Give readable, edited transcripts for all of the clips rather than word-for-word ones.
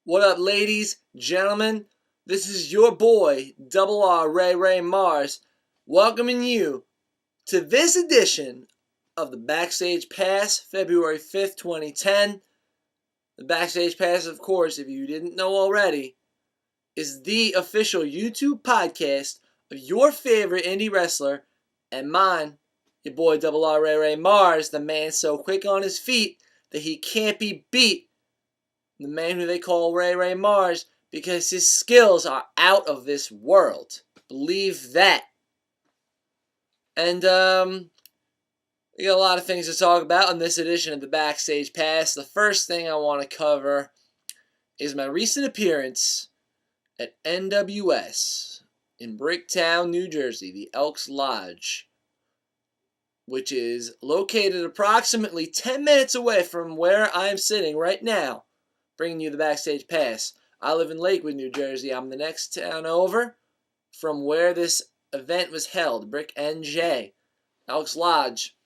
What up, ladies, gentlemen? This is your boy, Double R Ray Marz, welcoming you to this edition of the Backstage Pass, February 5th, 2010. The Backstage Pass, of course, if you didn't know already, is the official YouTube podcast of your favorite indie wrestler and mine, your boy Double R Ray Marz, the man so quick on his feet that he can't be beat. The man who they call Ray Marz because his skills are out of this world. Believe that. And we got a lot of things to talk about in this edition of the Backstage Pass. The first thing I want to cover is my recent appearance at NWS in Bricktown, New Jersey, the Elks Lodge, which is located approximately 10 minutes away from where I'm sitting right now, bringing you the Backstage Pass. I live in Lakewood, New Jersey. I'm the next town over from where this event was held, Brick NJ, Elks Lodge.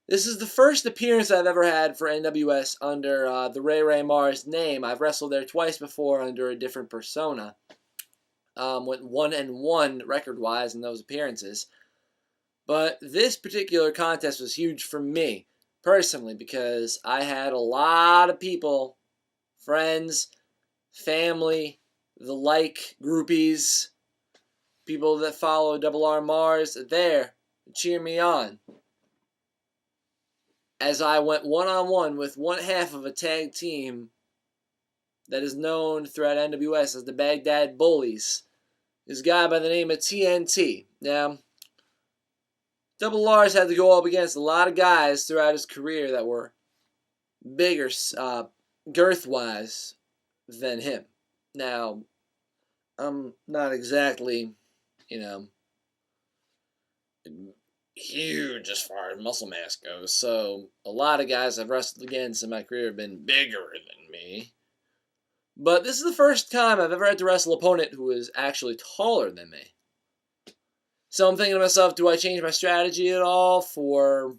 This is the first appearance I've ever had for NWS under the Ray Marz name. I've wrestled there twice before under a different persona. Went 1-1 record-wise in those appearances. But this particular contest was huge for me, personally, because I had a lot of people, friends, family, the like, groupies, people that follow Double R Marz there to cheer me on as I went one-on-one with one half of a tag team that is known throughout NWS as the Baghdad Bullies. This guy by the name of TNT. Now, Double R's had to go up against a lot of guys throughout his career that were bigger, girth-wise, than him. Now, I'm not exactly, huge as far as muscle mass goes, so a lot of guys I've wrestled against in my career have been bigger than me. But this is the first time I've ever had to wrestle an opponent who is actually taller than me. So I'm thinking to myself, do I change my strategy at all for,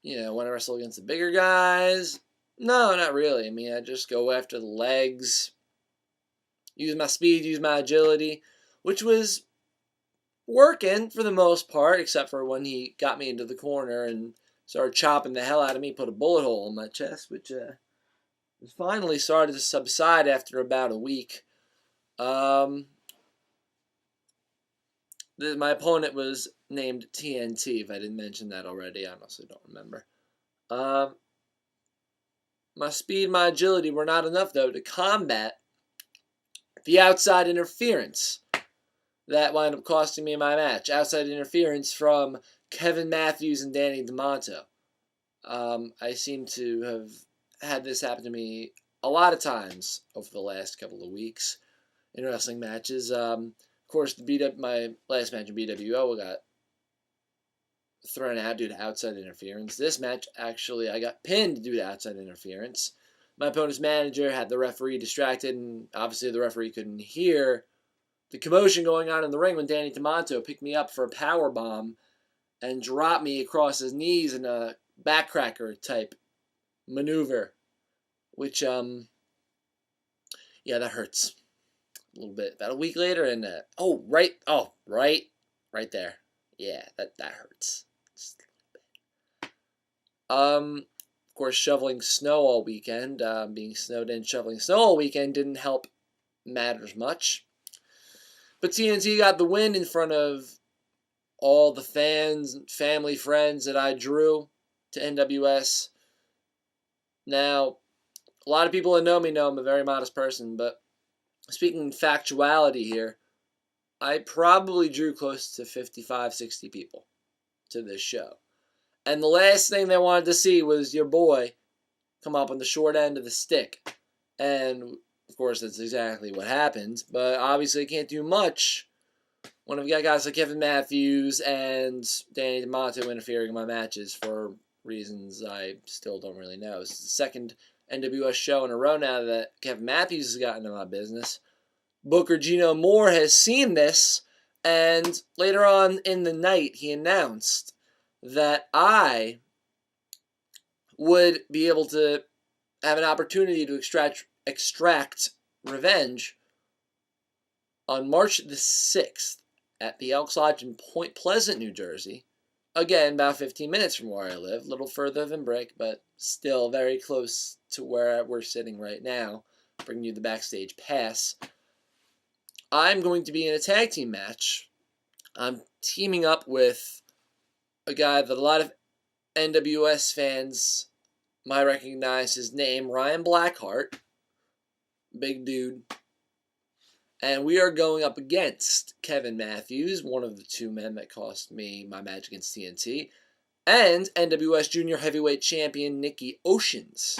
when I wrestle against the bigger guys? No, not really. I mean, I just go after the legs, use my speed, use my agility, which was working for the most part, except for when he got me into the corner and started chopping the hell out of me, put a bullet hole in my chest, which finally started to subside after about a week. My opponent was named TNT, if I didn't mention that already. I honestly don't remember. My speed, my agility were not enough, though, to combat the outside interference that wound up costing me my match. Outside interference from Kevin Matthews and Danny D'Amato. I seem to have had this happen to me a lot of times over the last couple of weeks in wrestling matches. Of course, my last match in BWO got thrown out due to outside interference. This match, actually, I got pinned due to outside interference. My opponent's manager had the referee distracted, and obviously the referee couldn't hear the commotion going on in the ring when Danny D'Amato picked me up for a power bomb and dropped me across his knees in a backcracker type maneuver, which that hurts a little bit. About a week later, and right there, yeah, that hurts. Just a little bit. Of course, shoveling snow all weekend, being snowed in, shoveling snow all weekend didn't help matters much. But TNT got the win in front of all the fans, family, friends that I drew to NWS. Now, a lot of people that know me know I'm a very modest person, but speaking factuality here, I probably drew close to 55, 60 people to this show. And the last thing they wanted to see was your boy come up on the short end of the stick. And, of course, that's exactly what happened. But obviously, I can't do much when I've got guys like Kevin Matthews and Danny D'Amato interfering in my matches for reasons I still don't really know. It's the second NWS show in a row now that Kevin Matthews has gotten into my business. Booker Gino Moore has seen this, and later on in the night, he announced that I would be able to have an opportunity to extract revenge on March the 6th at the Elks Lodge in Point Pleasant, New Jersey. Again, about 15 minutes from where I live, a little further than Brick, but still very close to where we're sitting right now, bringing you the Backstage Pass. I'm going to be in a tag team match. I'm teaming up with a guy that a lot of NWS fans might recognize his name, Ryan Blackheart. Big dude. And we are going up against Kevin Matthews, one of the two men that cost me my match against TNT, and NWS Junior Heavyweight Champion Nikki Oceans.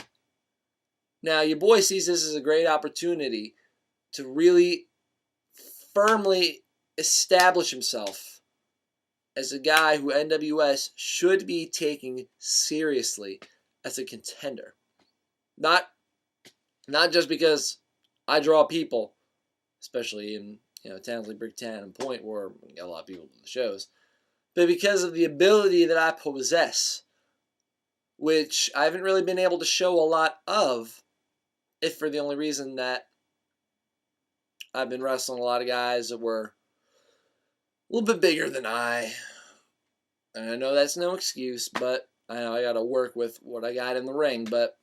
Now, your boy sees this as a great opportunity to really firmly establish himself as a guy who NWS should be taking seriously as a contender. Not just because I draw people, especially in towns like Bricktown and Point where we got a lot of people to the shows, but because of the ability that I possess, which I haven't really been able to show a lot of, if for the only reason that I've been wrestling a lot of guys that were a little bit bigger than I. And I know that's no excuse, but I know I got to work with what I got in the ring. But,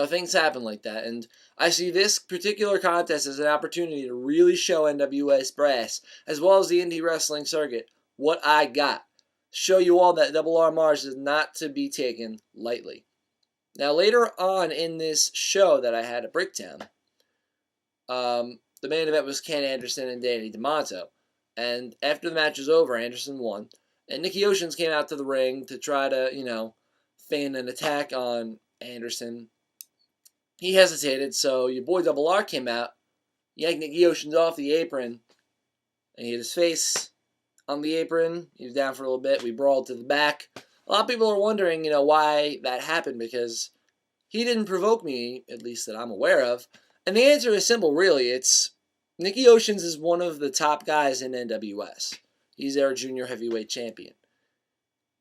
things happen like that. And I see this particular contest as an opportunity to really show NWS brass, as well as the indie wrestling circuit, what I got. Show you all that Double R Marz is not to be taken lightly. Now, later on in this show that I had at Bricktown, the main event was Ken Anderson and Danny DeMonto. And after the match was over, Anderson won. And Nikki Oceans came out to the ring to try to, feign an attack on Anderson. He hesitated, so your boy Double R came out, yanked Nikki Oceans off the apron, and he hit his face on the apron. He was down for a little bit. We brawled to the back. A lot of people are wondering, why that happened, because he didn't provoke me, at least that I'm aware of. And the answer is simple, really. It's Nikki Oceans is one of the top guys in NWS. He's our junior heavyweight champion.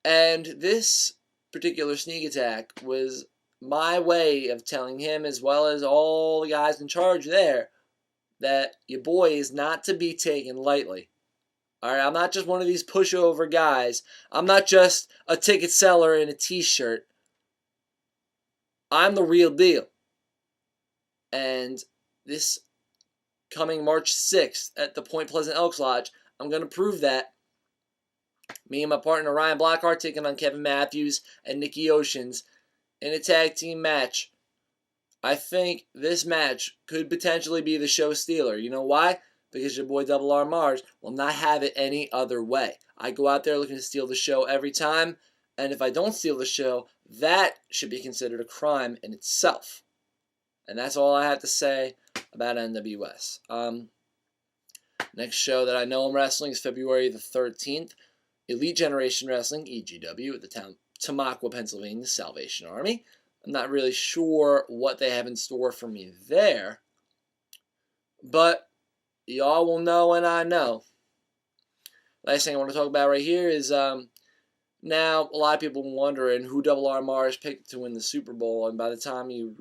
And this particular sneak attack was my way of telling him, as well as all the guys in charge there, that your boy is not to be taken lightly. All right, I'm not just one of these pushover guys. I'm not just a ticket seller in a t-shirt. I'm the real deal. And this coming March 6th at the Point Pleasant Elks Lodge, I'm going to prove that. Me and my partner Ryan Blackheart taking on Kevin Matthews and Nikki Oceans in a tag team match. I think this match could potentially be the show stealer. You know why? Because your boy Double R Marz will not have it any other way. I go out there looking to steal the show every time, and if I don't steal the show, that should be considered a crime in itself. And that's all I have to say about NWS. Next show that I know I'm wrestling is February the 13th. Elite Generation Wrestling, EGW, at the town Tamaqua, Pennsylvania, Salvation Army. I'm not really sure what they have in store for me there, but y'all will know when I know. Last thing I want to talk about right here is now a lot of people wondering who Double R Marz picked to win the Super Bowl, and by the time you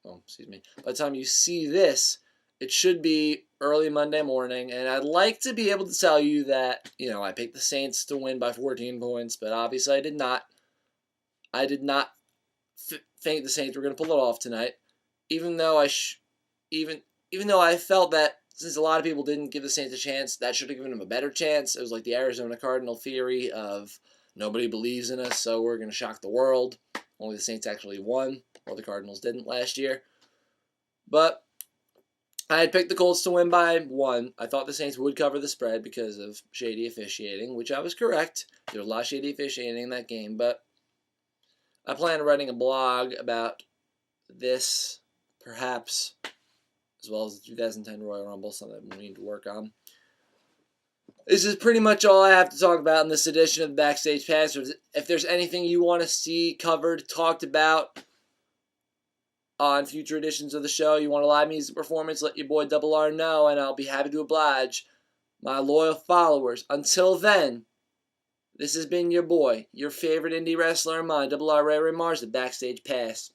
by the time you see this, it should be early Monday morning, and I'd like to be able to tell you that, I picked the Saints to win by 14 points, but obviously I did not. I did not think the Saints were going to pull it off tonight, even though even though I felt that since a lot of people didn't give the Saints a chance, that should have given them a better chance. It was like the Arizona Cardinal theory of nobody believes in us, so we're going to shock the world. Only the Saints actually won, while the Cardinals didn't last year. But I had picked the Colts to win by 1. I thought the Saints would cover the spread because of shady officiating, which I was correct. There was a lot of shady officiating in that game, but I plan on writing a blog about this, perhaps, as well as the 2010 Royal Rumble, something we need to work on. This is pretty much all I have to talk about in this edition of the Backstage Pass. If there's anything you want to see covered, talked about on future editions of the show, you want a live music performance, let your boy Double R know, and I'll be happy to oblige my loyal followers. Until then, This has been your boy, your favorite indie wrestler of mine, Double R Ray Marz, the Backstage Pass.